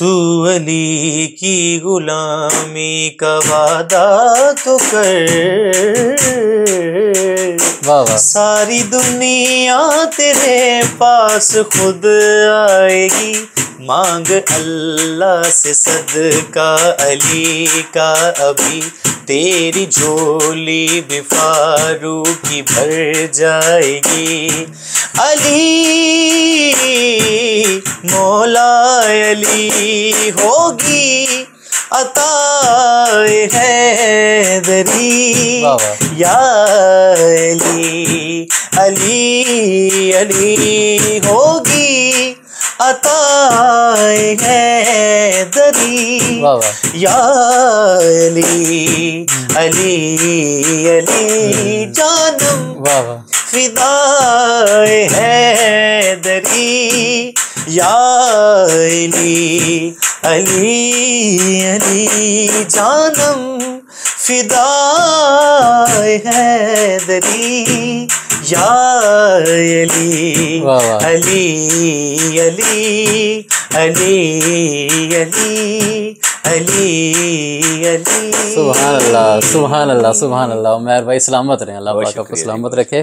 तू अली की गुलामी का वादा तो कर, वाह वाह। सारी दुनिया तेरे पास खुद आएगी, मांग अल्लाह से सदका अली का अभी, तेरी झोली भी फारूकी भर जाएगी। अली मौला अली होगी अताए हैदरी, वाह वाह। या अली अली अली होगी अताए हैदरी, वाह वाह। या अली अली अली जानम वाह वाह। फिदाए हैदरी, या अली अली अली जानम फिदाए हैदरी, या अली वाह वाह। अली अली अली अली अली अली। सुभान अल्लाह सुभान अल्लाह सुभान अल्लाह। उमैर भाई सलामत रहें, अल्लाह पाक आपको शुक्रिया। सलामत रखे।